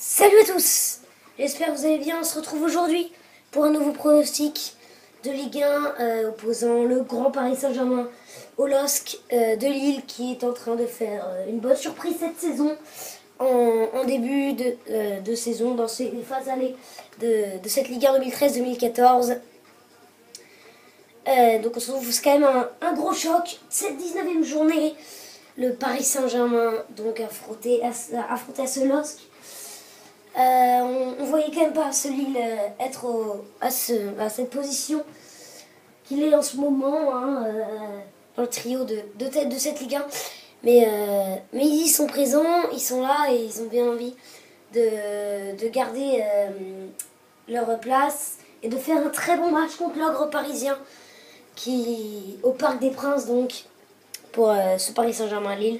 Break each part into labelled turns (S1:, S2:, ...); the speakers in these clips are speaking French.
S1: Salut à tous, j'espère que vous allez bien. On se retrouve aujourd'hui pour un nouveau pronostic de Ligue 1 opposant le Grand Paris Saint-Germain au LOSC de Lille, qui est en train de faire une bonne surprise cette saison en début de saison dans ces phases allées de cette Ligue 1 2013-2014. Donc on se retrouve, c'est quand même un gros choc. Cette 19e journée, le Paris Saint-Germain donc affronté à ce LOSC. On voyait quand même pas ce Lille être à cette position qu'il est en ce moment, dans le trio de tête de cette Ligue 1. Mais ils sont présents, ils sont là et ils ont bien envie de garder leur place et de faire un très bon match contre l'ogre parisien qui au Parc des Princes, donc pour ce Paris Saint-Germain-Lille.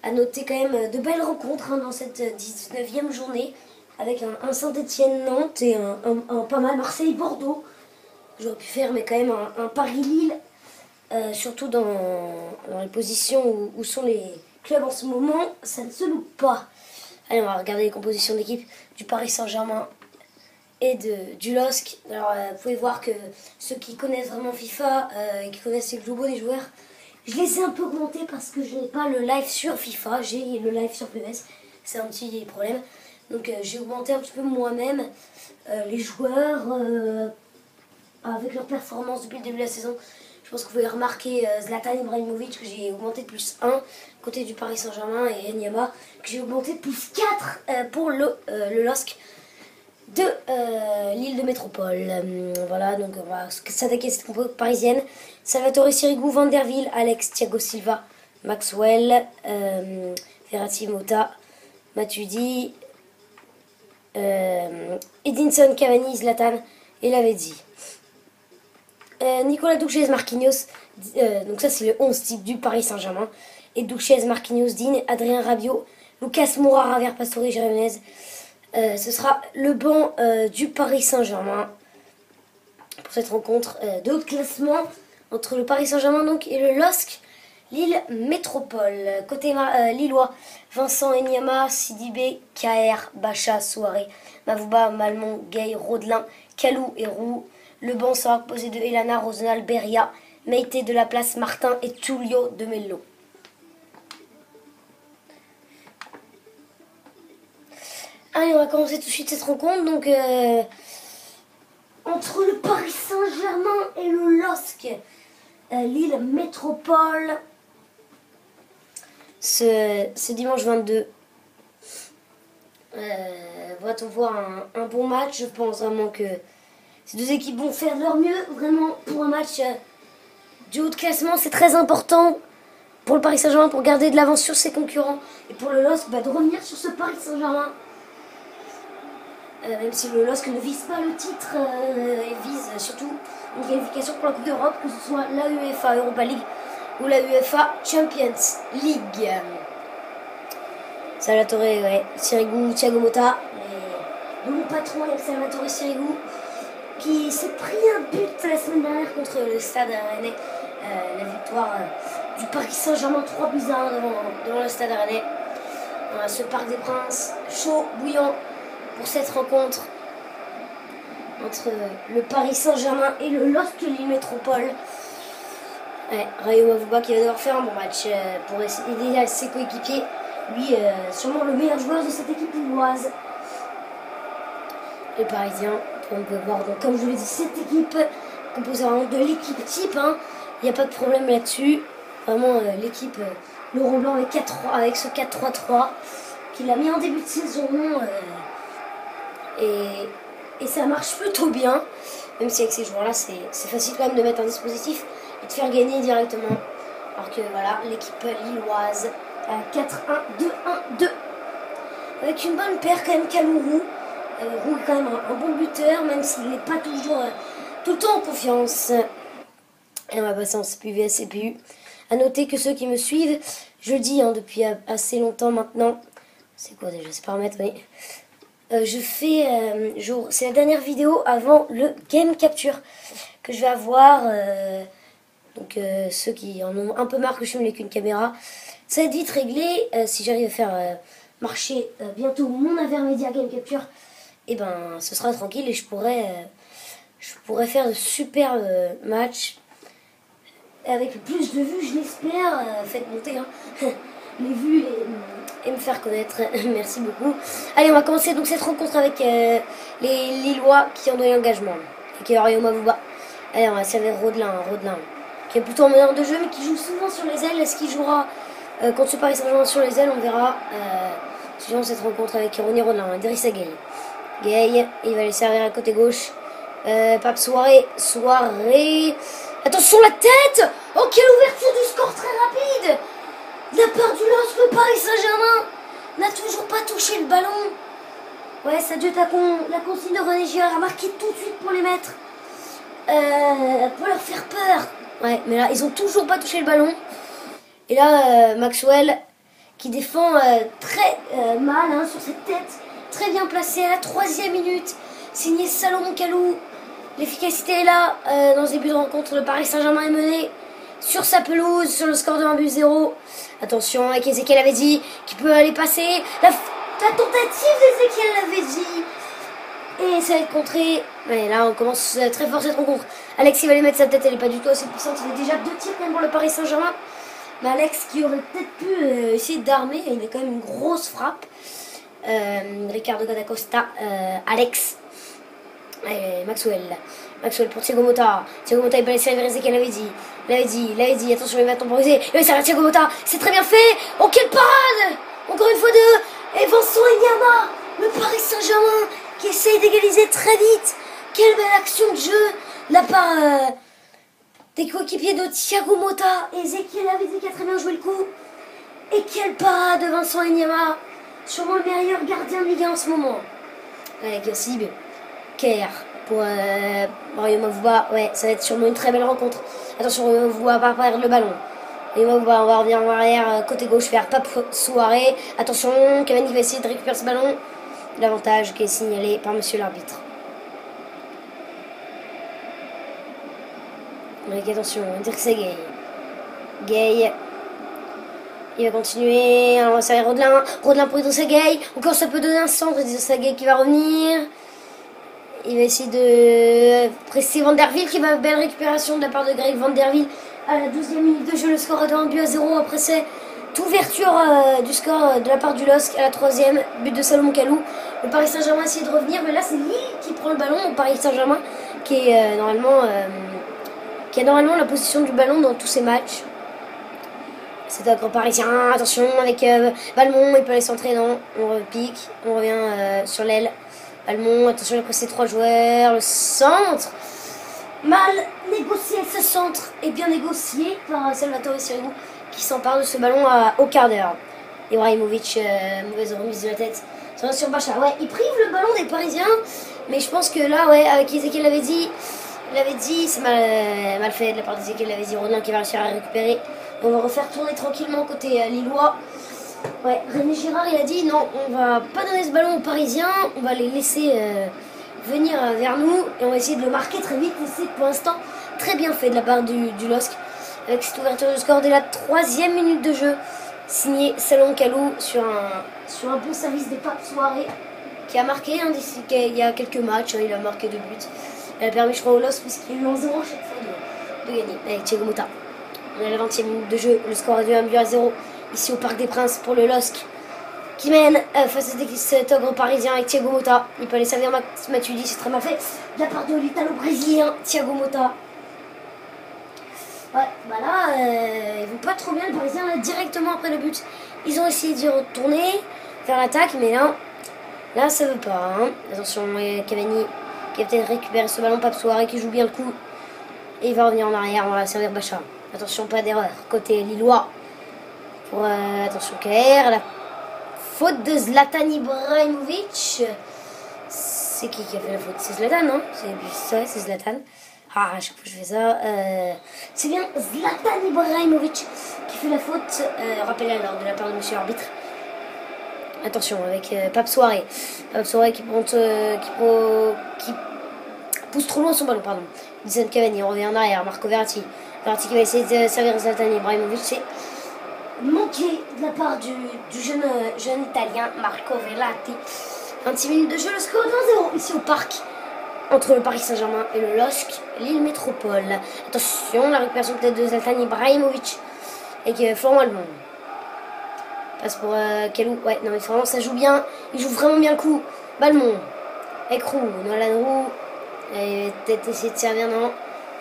S1: À noter quand même de belles rencontres dans cette 19e journée, avec un Saint-Etienne-Nantes et un pas mal Marseille-Bordeaux. J'aurais pu faire, mais quand même un Paris-Lille, surtout dans les positions où sont les clubs en ce moment, ça ne se loupe pas. Allez, on va regarder les compositions d'équipe du Paris Saint-Germain et du LOSC. Alors, vous pouvez voir que ceux qui connaissent vraiment FIFA et qui connaissent les globaux des joueurs, je les ai un peu augmentés parce que je n'ai pas le live sur FIFA, j'ai le live sur PES, c'est un petit problème. Donc j'ai augmenté un petit peu moi-même les joueurs avec leur performance depuis le début de la saison. Je pense que vous pouvez remarquer Zlatan Ibrahimovic que j'ai augmenté de plus 1 côté du Paris Saint-Germain, et Enyama que j'ai augmenté de plus 4 pour le LOSC de l'île de Métropole. Voilà, donc on va s'attaquer à cette compo parisienne. Salvatore Sirigu, Van der Wiel, Alex, Thiago Silva, Maxwell, Verratti, Mota, Matuidi, Edinson, Cavani, Zlatan et Lavezzi. Nicolas Douchez, Marquinhos, donc ça c'est le 11 type du Paris Saint-Germain. Et Douchez, Marquinhos, Digne, Adrien Rabiot, Lucas Moura, Javier Pastore, Jérémy. Ce sera le banc du Paris Saint-Germain pour cette rencontre de haut classement entre le Paris Saint-Germain donc et le LOSC Lille Métropole. Côté lillois, Vincent, Enyama, Sidibé, KR, Bacha, Souaré, Mavouba, Malmon, Gay, Rodelin, Kalou et Roux. Le banc sera composé de Elana, Rosenal, Beria, Meïté de la Place, Martin et Tullio de Mello. Allez, on va commencer tout de suite cette rencontre. Donc, entre le Paris Saint-Germain et le LOSC Lille Métropole, ce dimanche 22. Va-t-on voir un bon match? Je pense vraiment que ces deux équipes vont faire de leur mieux. Vraiment, pour un match du haut de classement, c'est très important pour le Paris Saint-Germain pour garder de l'avance sur ses concurrents. Et pour le LOSC, de revenir sur ce Paris Saint-Germain. Même si le LOSC ne vise pas le titre, il vise surtout une qualification pour la Coupe d'Europe, que ce soit la UEFA Europa League ou la UEFA Champions League. Salvatore Sirigu, Thiago Motta, le bon patron Salvatore Sirigu, qui s'est pris un but la semaine dernière contre le Stade Rennais. La victoire du Paris Saint-Germain 3-1 devant le Stade Rennais. Voilà, ce Parc des Princes, chaud, bouillant pour cette rencontre entre le Paris Saint-Germain et le LOSC Lille Métropole. Rayo Mavouba qui va devoir faire un bon match pour aider ses coéquipiers. Lui, sûrement le meilleur joueur de cette équipe lilloise. Les Parisiens, on peut voir, donc, comme je vous l'ai dit, cette équipe composée vraiment de l'équipe type. Il n'y a pas de problème là-dessus. Vraiment, l'équipe Laurent Blanc avec ce 4-3-3 qu'il a mis en début de saison. Et ça marche plutôt bien, même si avec ces joueurs-là, c'est facile quand même de mettre un dispositif et de faire gagner directement. Alors que voilà, l'équipe lilloise à 4-1-2-1-2. Avec une bonne paire quand même, Kalou Roux. Roux est quand même un bon buteur, même s'il n'est pas toujours tout le temps en confiance. Et on va passer en CPU vs CPU. A noter que ceux qui me suivent, je le dis depuis assez longtemps maintenant. C'est quoi déjà? C'est paramètres, oui. C'est la dernière vidéo avant le Game Capture que je vais avoir. Donc ceux qui en ont un peu marre que je filme avec une caméra, ça va être vite réglé si j'arrive à faire marcher bientôt mon Avermedia Game Capture, et ben ce sera tranquille et je pourrais faire de super matchs avec plus de vues, je l'espère. Faites monter hein, les vues et me faire connaître. Merci beaucoup. Allez, on va commencer donc cette rencontre avec les Lillois qui ont donné engagement et qui auraient Mavuba. Allez, on va servir Rodelin, qui est plutôt en meneur de jeu mais qui joue souvent sur les ailes. Est-ce qu'il jouera contre ce Paris Saint-Germain sur les ailes? On verra. Suivant cette rencontre avec Ronny Rodelin, Idrissa Gueye. Gueye, il va les servir à côté gauche. Pape Soirée. Attention la tête. Oh, quelle ouverture du score très rapide. La part du LOSC, le Paris Saint-Germain n'a toujours pas touché le ballon. Ouais, ça doit être la consigne de René Girard a marqué tout de suite pour les mettre. Pour leur faire peur. Ouais, mais là, ils ont toujours pas touché le ballon. Et là, Maxwell qui défend très mal hein, sur cette tête. Très bien placé à la 3e minute. Signé Salomon Kalou. L'efficacité est là. Dans ce début de rencontre, le Paris Saint-Germain est mené sur sa pelouse, sur le score de 1-0. Attention avec Ezekiel Lavezzi qui peut aller passer. La tentative d'Ezekiel Lavezzi. Et ça va être contré. Mais là, on commence très fort cette rencontre. Alex, il va aller mettre sa tête. Elle n'est pas du tout assez puissante. Il fait déjà 2 tirs même pour le Paris Saint-Germain. Mais Alex qui aurait peut-être pu essayer d'armer. Il a quand même une grosse frappe. Ricardo Gadacosta. Alex. Allez, Maxwell pour Thiago Motta. Thiago Motta, il va laisser Ezekiel Lavezzi. Attention, il va temporiser. Il va servir Thiago Motta. C'est très bien fait. Oh, quelle parade. Encore une fois et Vincent Enyama, le Paris Saint-Germain qui essaye d'égaliser très vite. Quelle belle action de jeu de la part des coéquipiers de Thiago Motta. Ezekiel Lavezzi qui a très bien joué le coup. Et quelle parade de Vincent Enyama. Sûrement le meilleur gardien de Ligue 1 en ce moment. Avec Sib, Kerr pour Mario Mavuba. Ouais, ça va être sûrement une très belle rencontre. Attention, Mavuba va perdre le ballon. Et Mavuba, on va revenir en arrière, côté gauche, vers Pape Soirée. Attention, Cavani va essayer de récupérer ce ballon. L'avantage qui est signalé par monsieur l'arbitre. Avec attention, Idrissa Gueye. Il va continuer. Alors, on va servir Rodelin pour Idrissa Gueye. Encore, ça peut donner un centre. Idrissa Gueye qui va revenir. Il va essayer de presser Van der Wiel qui va belle récupération de la part de Greg Van der Wiel à la 12e minute de jeu. Le score est de 1-0. Après c'est ouverture du score de la part du LOSC à la 3e. But de Salomon Kalou. Le Paris Saint-Germain essaie de revenir, mais là c'est Lille qui prend le ballon au Paris Saint-Germain qui est qui a normalement la position du ballon dans tous ses matchs. C'est un grand parisien. Attention avec Balmont, il peut aller s'entrer. Non, on repique, on revient sur l'aile. Balmont, attention, il a pressé 3 joueurs. Le centre, mal négocié. Ce centre est bien négocié par Salvatore Sirigu qui s'empare de ce ballon au quart d'heure. Ibrahimovic, mauvaise remise de la tête. Ça va sur Bacha. Ouais, il prive le ballon des Parisiens. Mais je pense que là, ouais, avec Ezekiel Lavezzi, c'est mal fait de la part d'Ezekiel Lavezzi. Rodelin qui va réussir à récupérer. On va refaire tourner tranquillement côté Lillois. Ouais, René Girard il a dit non, on va pas donner ce ballon aux Parisiens, on va les laisser venir vers nous et on va essayer de le marquer très vite. Et c'est pour l'instant très bien fait de la part du LOSC avec cette ouverture de score dès la 3e minute de jeu. Signé Salomon Kalou sur un bon service de Pape Soirée qui a marqué il y a quelques matchs, il a marqué 2 buts. Il a permis je crois au LOSC puisqu'il lance 0 chaque fois de gagner avec Thiago Motta. On est à la 20e minute de jeu, le score est de 1-0 ici au Parc des Princes pour le LOSC qui mène face à cet ogre parisien avec Thiago Motta. Il peut aller servir Matuidi, c'est très mal fait de la part de l'Italo-Brésilien Thiago Motta. Ouais, bah là, ils vont pas trop bien les Parisiens là, directement après le but. Ils ont essayé d'y retourner, faire l'attaque, mais là ça veut pas. Hein. Attention, Cavani qui va peut-être récupérer ce ballon, Pape Soirée qui joue bien le coup. Et il va revenir en arrière, on va servir Bacha. Attention, pas d'erreur. Côté Lillois. Attention, Kerr. La faute de Zlatan Ibrahimovic. C'est qui a fait la faute? C'est Zlatan, non? C'est Zlatan. Ah, à chaque fois que je fais ça. C'est bien Zlatan Ibrahimovic qui fait la faute. Rappel alors de la part de monsieur l'arbitre. Attention, avec Pape Soirée. Pape Soirée qui pousse trop loin son ballon, pardon. Edinson Cavani, on revient en arrière. Marco Verratti. Verratti qui va essayer de servir Zlatan Ibrahimovic. manqué de la part du jeune Italien Marco Verratti. 26 minutes de jeu, le score 2-0 ici au parc entre le Paris Saint-Germain et le LOSC, Lille Métropole. Attention, la récupération peut-être de Zlatan Ibrahimovic et Florent Malmon. Passe pour Kalou. Ouais, non mais vraiment ça joue bien. Il joue vraiment bien le coup. Balmon. Avec Roux. Nolan Roux. Il va peut-être essayer de servir, non.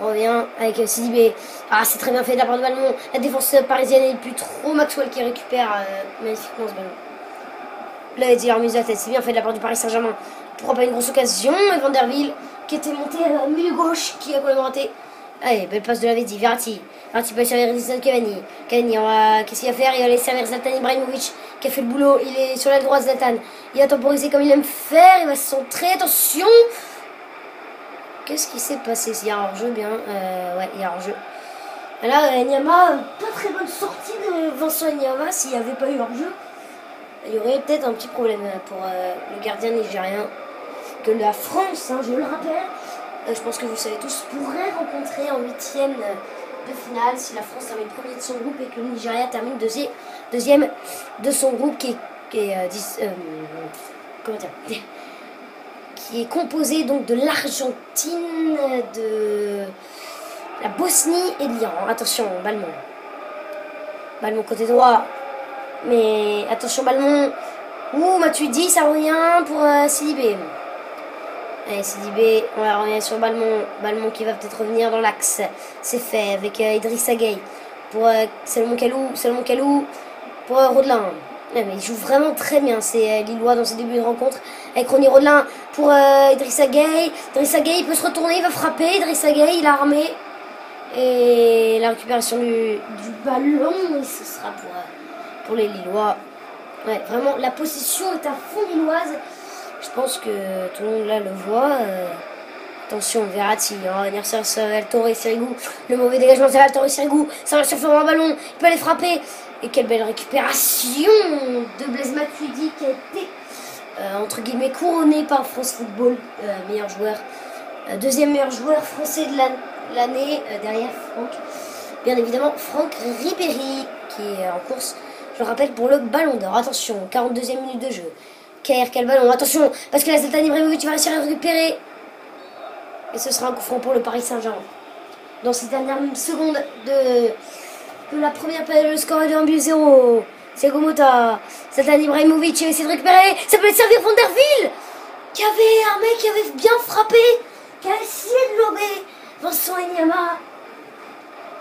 S1: On revient avec Sidibé. Ah, c'est très bien fait de la part de Balmon. La défense parisienne n'est plus trop. Maxwell qui récupère magnifiquement ce ballon. Là, il a remis la tête. C'est bien fait de la part du Paris Saint-Germain. Pourquoi pas une grosse occasion. Et Vanderville qui était monté à milieu gauche qui a complètement raté. Allez, belle passe de la Verratti. Verratti peut servir Edinson Cavani. Cavani, qu'est-ce qu'il va faire? Il va aller servir Zlatan Ibrahimovic qui a fait le boulot. Il est sur la droite, Zlatan. Il va temporiser comme il aime faire. Il va se centrer. Attention! Qu'est-ce qui s'est passé? Il y a hors-jeu, bien. Ouais, il y a hors-jeu. Là, Nyama, pas très bonne sortie de Vincent Nyama. S'il n'y avait pas eu hors-jeu, il y aurait peut-être un petit problème pour le gardien nigérien. Que la France, hein, je le rappelle, je pense que vous savez tous, pourrait rencontrer en 8e de finale si la France termine premier de son groupe et que le Nigeria termine deuxième de son groupe qui est composé donc de l'Argentine, de la Bosnie et de l'Iran. Attention, Balmon. Balmon côté droit. Mais attention, Balmon. Ouh, Matuidi, ça revient pour Sidibé. Allez, Sidibé, on va revenir sur Balmon. Balmon qui va peut-être revenir dans l'axe. C'est fait avec Idrissa Gueye. Pour Salomon Kalou. Pour Rodelin. Mais il joue vraiment très bien, c'est Lillois dans ses débuts de rencontre. Avec Ronny Rodelin pour Idrissa Gueye. Idrissa Gueye, il peut se retourner, il va frapper. Idrissa Gueye, il a armé. Et la récupération du ballon, et ce sera pour les Lillois. Ouais, vraiment, la possession est à fond lilloise. Je pense que tout le monde là le voit. Attention, Verratti, on va venir sur El Torre Sirigu. Le mauvais dégagement, c'est El Torre Sirigu. Ça va sur un ballon, il peut aller frapper. Et quelle belle récupération de Blaise Matuidi qui a été, entre guillemets, couronné par France Football, meilleur joueur. Deuxième meilleur joueur français de l'année, derrière Franck. Bien évidemment, Franck Ribéry qui est en course, je le rappelle, pour le ballon d'or. Attention, 42e minute de jeu. Quel ballon, attention, parce que la Zlatan Ibrahimovic va réussir à récupérer. Et ce sera un coup franc pour le Paris Saint-Germain. Dans ces dernières secondes de la première période, le score est de 1-0. C'est Gomota. Zlatan Ibrahimovic a essayé de récupérer. Ça peut servir Vanderville, qui avait un mec qui avait bien frappé, qui a essayé de lober Vincent Nyama.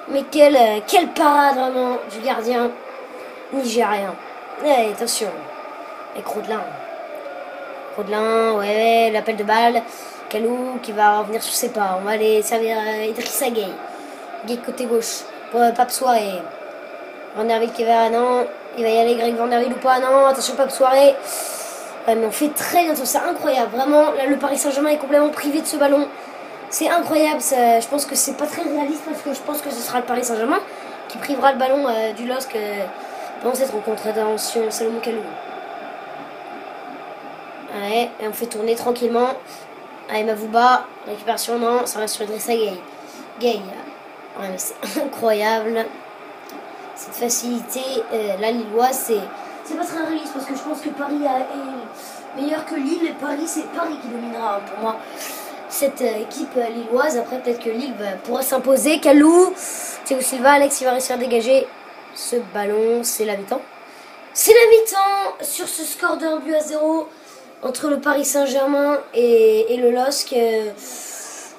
S1: Mais quelle parade vraiment du gardien nigérien. Ouais, attention. Avec Rodelin, ouais, l'appel de balle. Kalou qui va revenir sur ses pas. On va aller servir Idrissa Gueye. Gueye côté gauche pour Pape Soirée. Vanderville qui va, non. Il va y aller Greg Vanderville ou pas, non. Attention Pape Soirée. Ouais, mais on fait très bien, c'est incroyable. Vraiment, là, le Paris Saint-Germain est complètement privé de ce ballon. C'est incroyable. Je pense que c'est pas très réaliste parce que je pense que ce sera le Paris Saint-Germain qui privera le ballon du LOSC dans cette rencontre. Attention, Salomon Kalou. Ouais, et on fait tourner tranquillement. Allez, Mavouba, récupération, non, ça reste sur Idrissa Gueye. Gueye, ouais, c'est incroyable. Cette facilité, la Lilloise, c'est pas très réaliste parce que je pense que Paris est meilleur que Lille. Et Paris, c'est Paris qui dominera pour moi cette équipe lilloise. Après, peut-être que Lille pourra s'imposer. Kalou, Thiago Silva, Alex, il va réussir à dégager ce ballon. C'est la mi-temps. C'est la mi-temps sur ce score de 1-0 entre le Paris Saint-Germain et le LOSC.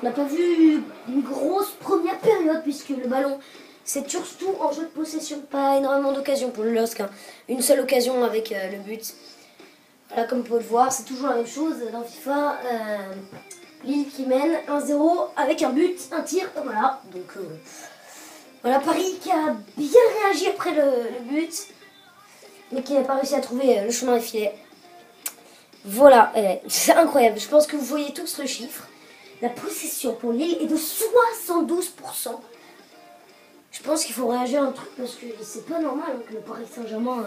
S1: On n'a pas vu une grosse première période puisque le ballon, c'est surtout en jeu de possession. Pas énormément d'occasions pour le LOSC. Hein. Une seule occasion avec le but. Voilà, comme vous pouvez le voir, c'est toujours la même chose dans FIFA. Lille qui mène 1-0 avec un but, un tir. Voilà, donc voilà Paris qui a bien réagi après le but, mais qui n'a pas réussi à trouver le chemin des filets. Voilà, c'est incroyable. Je pense que vous voyez tous le chiffre. La possession pour Lille est de 72%. Je pense qu'il faut réagir à un truc parce que c'est pas normal que le Paris Saint-Germain...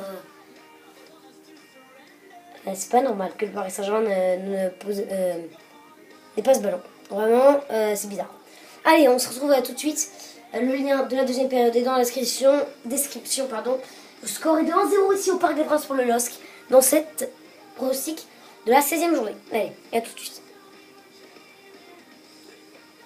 S1: c'est pas normal que le Paris Saint-Germain n'ait pas ce ballon. Vraiment, c'est bizarre. Allez, on se retrouve tout de suite. Le lien de la deuxième période est dans la description. Le score est de 1-0 ici au Parc des Princes pour le LOSC dans cette pronostic de la 16e journée. Allez, et à tout de suite.